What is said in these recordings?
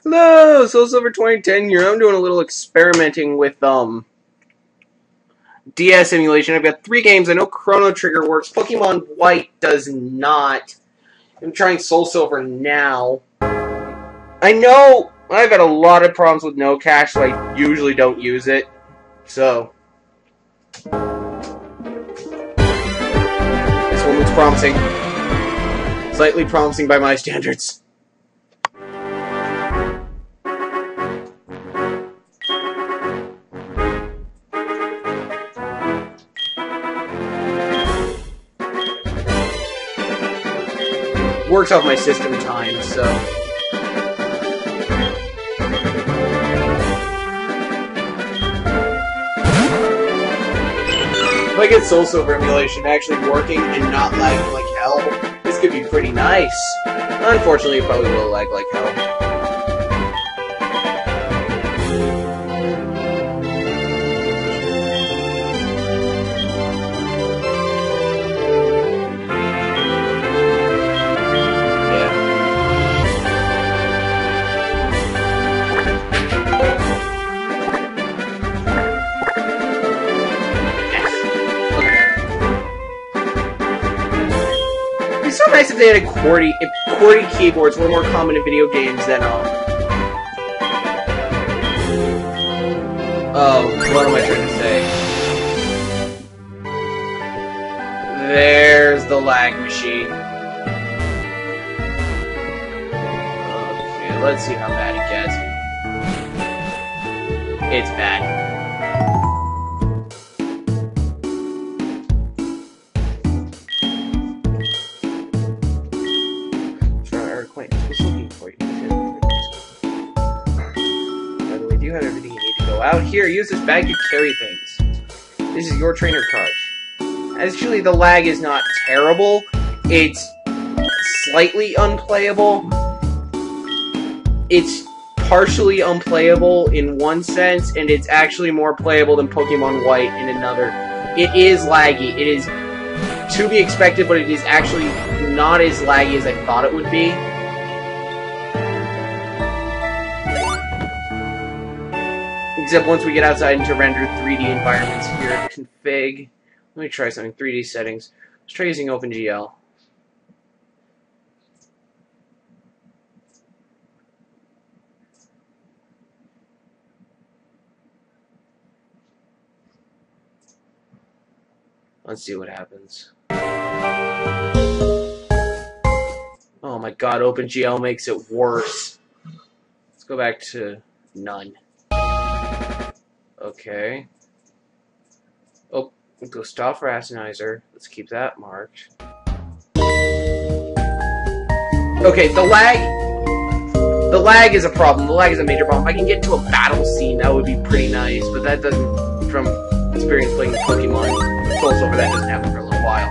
Hello, SoulSilver 2010 here. I'm doing a little experimenting with DS emulation. I've got 3 games. I know Chrono Trigger works. Pokemon White does not. I'm trying SoulSilver now. I know I've had a lot of problems with no cache, so I usually don't use it. So this one looks promising. Slightly promising by my standards. Works off my system time, so if I get SoulSilver emulation actually working and not lagging like hell, this could be pretty nice. Unfortunately, it probably will lag like hell. It's so nice if they had QWERTY keyboards. A little more common in video games than oh, what am I trying to say? There's the lag machine. Okay, let's see how bad it gets. It's bad. You have everything you need to go out. Here, use this bag to carry things. This is your trainer card. Actually, the lag is not terrible. It's slightly unplayable. It's partially unplayable in one sense, and it's actually more playable than Pokemon White in another. It is laggy. It is to be expected, but it is actually not as laggy as I thought it would be. Except once we get outside into rendered 3D environments here, config. Let me try something. 3D settings. Let's try using OpenGL. Let's see what happens. Oh my god, OpenGL makes it worse. Let's go back to none. Okay. Oh, go stop for Assenizer. Let's keep that marked. Okay, the lag is a problem. The lag is a major problem. If I can get to a battle scene, that would be pretty nice, but that doesn't, from experience playing Pokemon SoulSilver, that doesn't happen for a little while.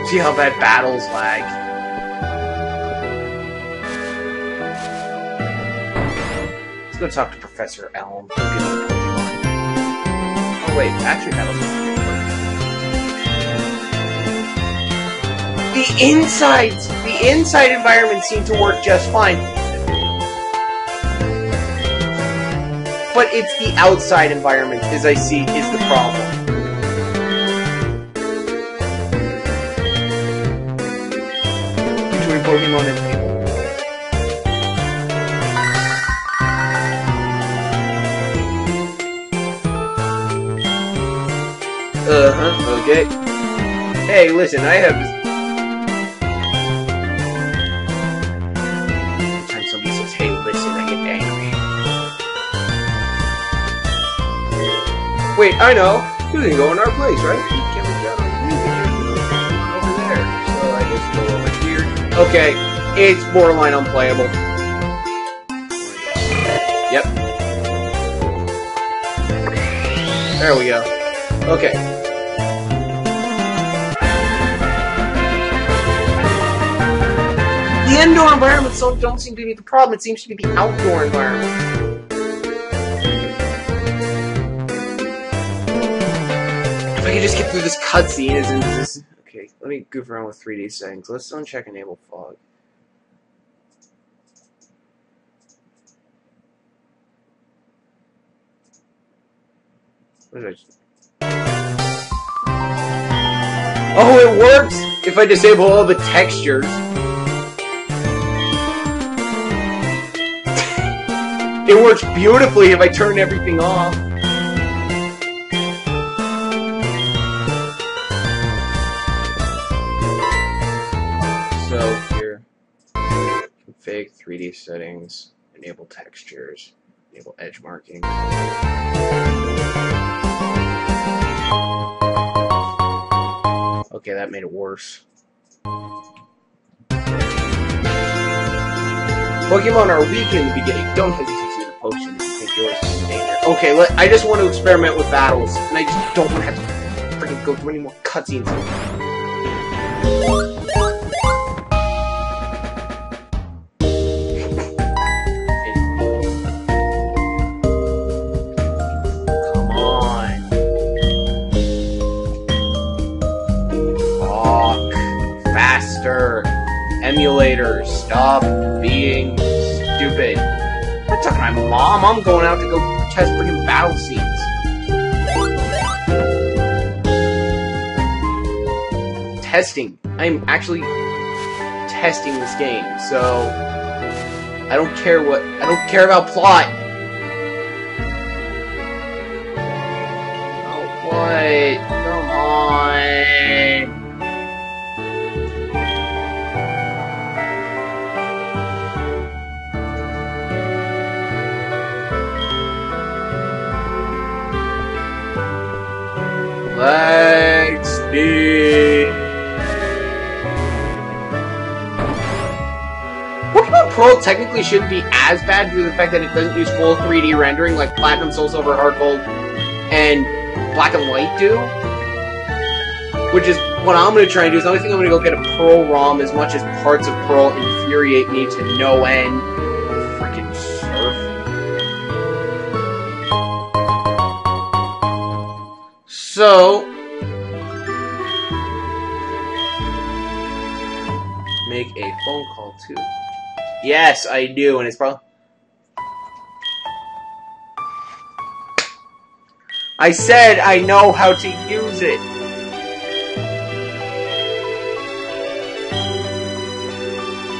See how bad battles lag. Let's go talk to Professor Elm. Oh wait, actually battles. The inside environment seem to work just fine. But it's the outside environment, as I see, is the problem. Between Pokemon and people. Okay. Hey, listen, I have... Anytime somebody says, hey, listen, I get angry. Wait, I know. You can go in our place, right? You can't reach out on over there. So I guess go over here. Okay, it's borderline unplayable. Yep. There we go. Okay. The indoor environments don't seem to be the problem. It seems to be the outdoor environment. If I could just get through this cutscene, isn't this... Okay, let me goof around with 3D settings. Let's uncheck enable fog. What is it? Oh, it works if I disable all the textures. It works beautifully if I turn everything off. So here, config 3D settings, enable textures, enable edge marking. Okay, that made it worse. Pokemon are weak in the beginning. Don't hesitate to use a potion if you think yours is in danger. Okay, I just want to experiment with battles, and I just don't want to have to freaking go through any more cutscenes. Come on. Talk. Faster. Emulator, stop being stupid. I'm not talking to my mom. I'm going out to go test freaking battle scenes. Testing. I'm actually testing this game, so I don't care about plot. Oh, what? Come on. Let's be. Pokemon Pearl technically shouldn't be as bad due to the fact that it doesn't use full 3D rendering like Platinum, SoulSilver, Heart Gold, and Black and White do. Which is what I'm going to try and do. Is the only thing I'm going to go get a Pearl ROM, as much as parts of Pearl infuriate me to no end. Freaking surf. So, make a phone call too. Yes, I do, and it's probably. I said I know how to use it.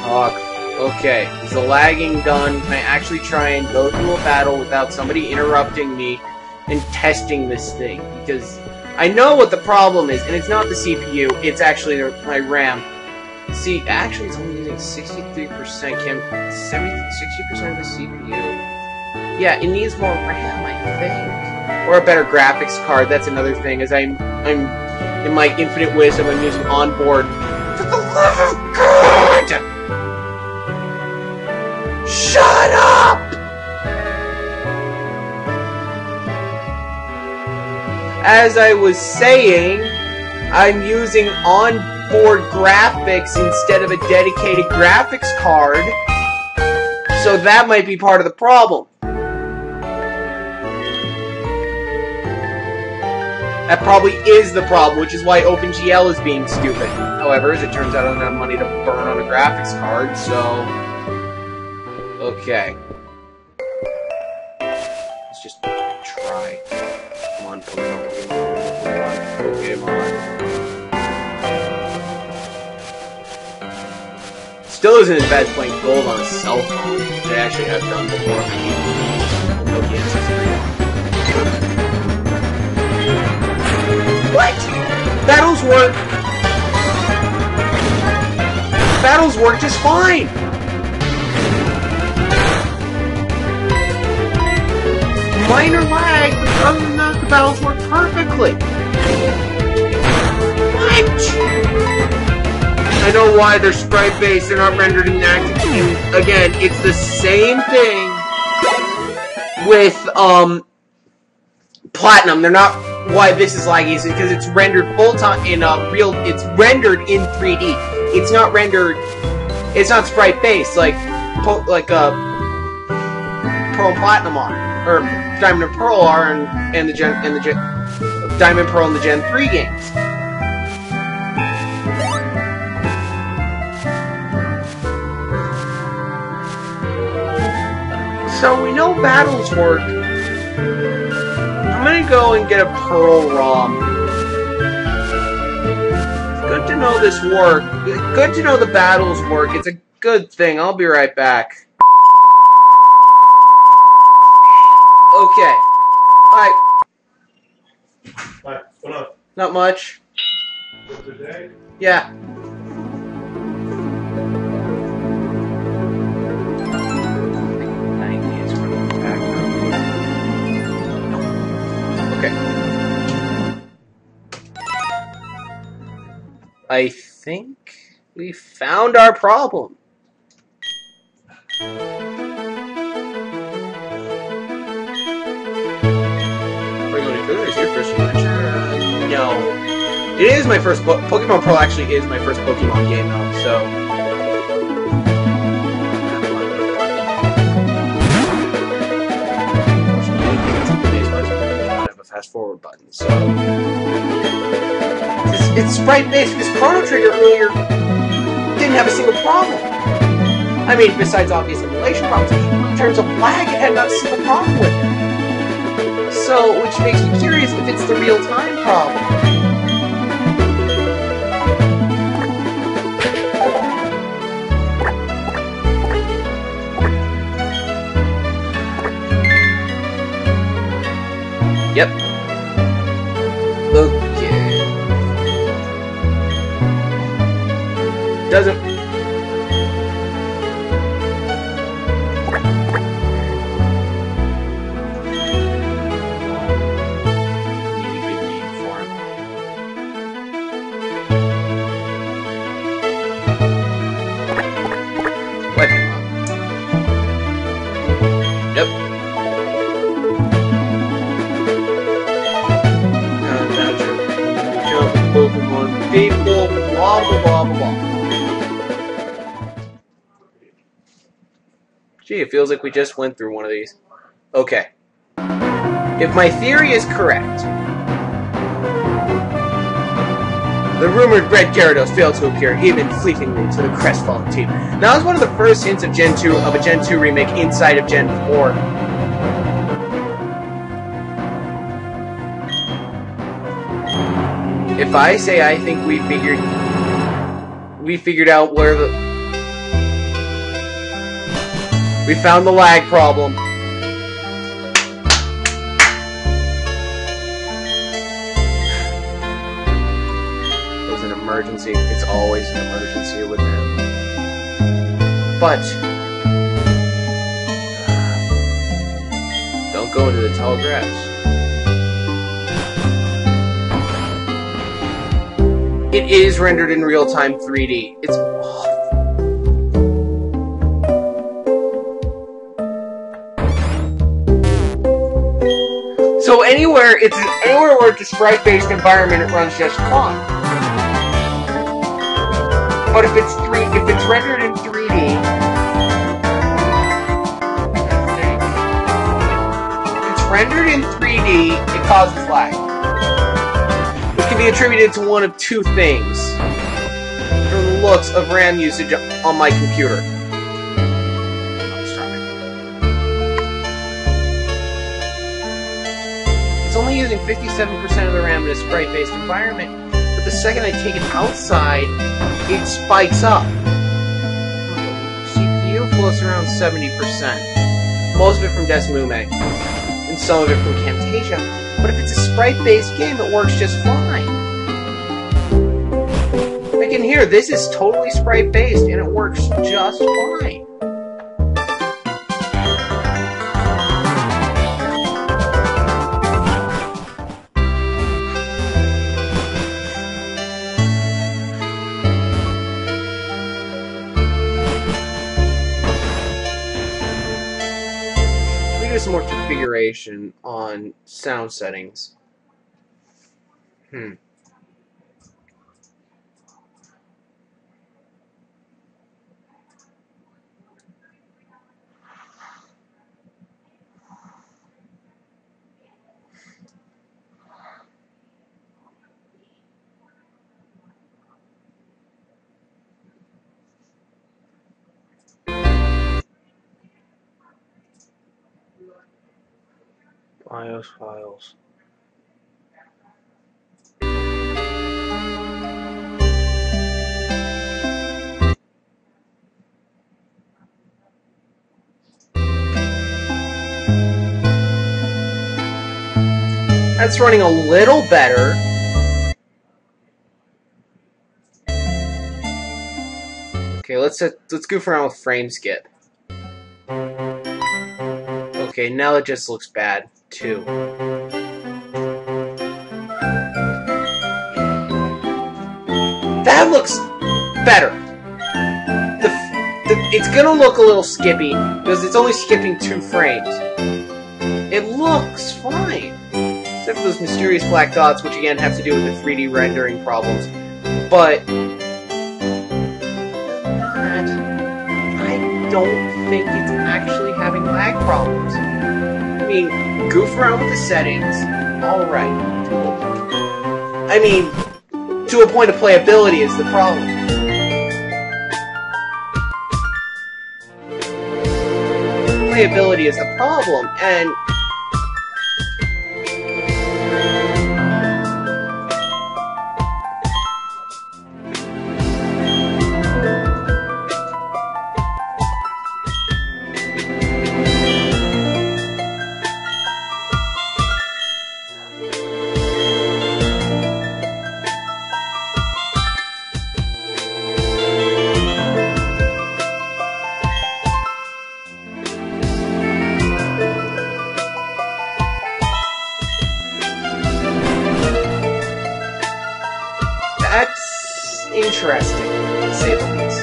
Talk. Okay, is the lagging done? Can I actually try and go through a battle without somebody interrupting me and testing this thing? Because I know what the problem is, and it's not the CPU, it's actually my RAM. See, actually it's only using 63%, 60% of the CPU. Yeah, it needs more RAM, I think. Or a better graphics card, that's another thing, as I'm in my infinite wisdom, I'm using onboard. For the love of God! Shut up! As I was saying, I'm using onboard graphics instead of a dedicated graphics card, so that might be part of the problem. That probably is the problem, which is why OpenGL is being stupid. However, as it turns out, I don't have money to burn on a graphics card, so... Okay. Let's just try. Come on, Pokemon. Still isn't as bad as playing Gold on a cell phone, which I actually have done before. Nokia N63. What? Battles work. Battles work just fine. Minor lag, but other than that, the battles work perfectly. What? I know why they're sprite-based, they're not rendered in active. And again, it's the same thing with Platinum. They're not why this is laggy, is because it's rendered full time in it's rendered in 3D. It's not rendered. It's not sprite-based like Pearl and Platinum are, or Diamond and Pearl are, and the Diamond, Pearl, and the Gen 3 games. So we know battles work. I'm gonna go and get a Pearl ROM. Good to know this work. Good to know the battles work. It's a good thing. I'll be right back. Okay. Alright. What? What up? Not much. Today? Yeah. Okay. I think we found our problem. Are you going to Is your first adventure? No. It is my first Pokemon Pearl actually is my first Pokemon game though, so. I have a fast forward button, so. It's sprite based because Chrono Trigger earlier didn't have a single problem. I mean, besides obvious emulation problems, in terms of lag, it had not a single problem with it. So, which makes me curious if it's the real-time problem. Yep. Okay. Doesn't... Yep. Pokemon people, blah blah blah blah blah. Gee, it feels like we just went through one of these. Okay. If my theory is correct, the rumored Red Gyarados failed to appear even fleetingly to the crestfallen team. Now, that was one of the first hints of Gen 2 of a Gen 2 remake inside of Gen 4. If I say I think we figured out where we found the lag problem. It was an emergency. It's always an emergency with him. But don't go into the tall grass. It is rendered in real-time 3D. It's awful. So anywhere where it's a sprite-based environment, it runs just fine. But if it's rendered in 3D, if it's rendered in 3D, it causes lag. Which can be attributed to one of two things from the looks of RAM usage on my computer. It's only using 57% of the RAM in a sprite-based environment, but the second I take it outside, it spikes up. CPU floats around 70%. Most of it from Desmume, and some of it from Camtasia. But if it's a sprite-based game, it works just fine. I can hear this is totally sprite-based, and it works just fine. Some more configuration on sound settings. iOS files. That's running a little better. Okay, let's goof around with frame skip. Okay, now it just looks bad too. That looks better. It's gonna look a little skippy because it's only skipping 2 frames. It looks fine. Except for those mysterious black dots, which again have to do with the 3D rendering problems. But I don't think it's actually having lag problems. I mean, goof around with the settings, alright. I mean, to a point of playability is the problem. Playability is the problem, and that's interesting, to say the least.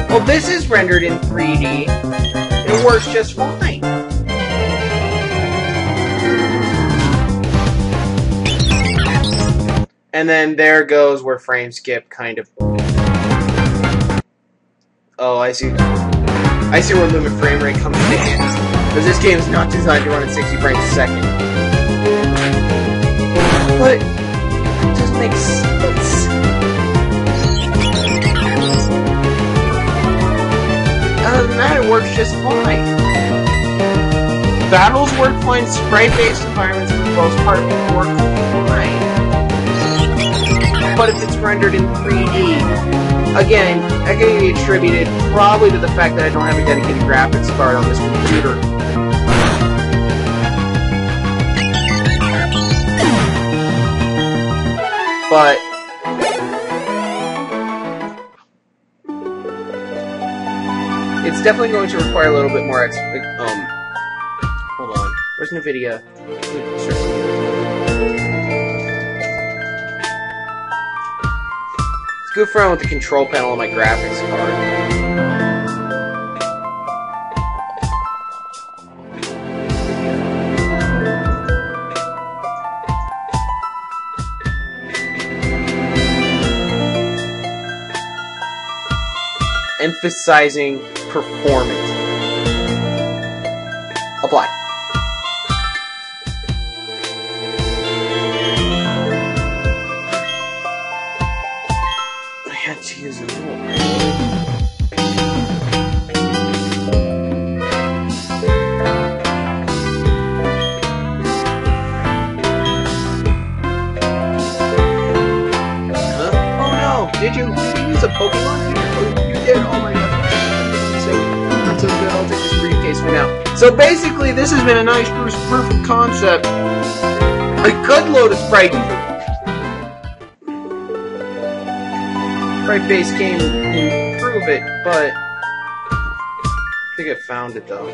Well, this is rendered in 3D. It works just fine. And then there goes where frame skip kind of... Oh, I see. I see where limit frame rate comes into hands. Because this game is not designed to run at 60 frames a second. But it just makes sense. Other than that, it works just fine. Battles work fine, sprite-based environments for the most part work fine. But if it's rendered in 3D, again, that can be attributed probably to the fact that I don't have a dedicated graphics card on this computer. But it's definitely going to require a little bit more hold on. Where's NVIDIA? Let's goof around with the control panel on my graphics card. Emphasizing performance. Apply. I had to use a little. Huh? Oh no! Did you use a Pokémon here? Oh my god. That's so good. I'll take this briefcase for now. So basically, this has been a nice proof of concept. I could load a sprite-based game and improve it, but I think I found it though.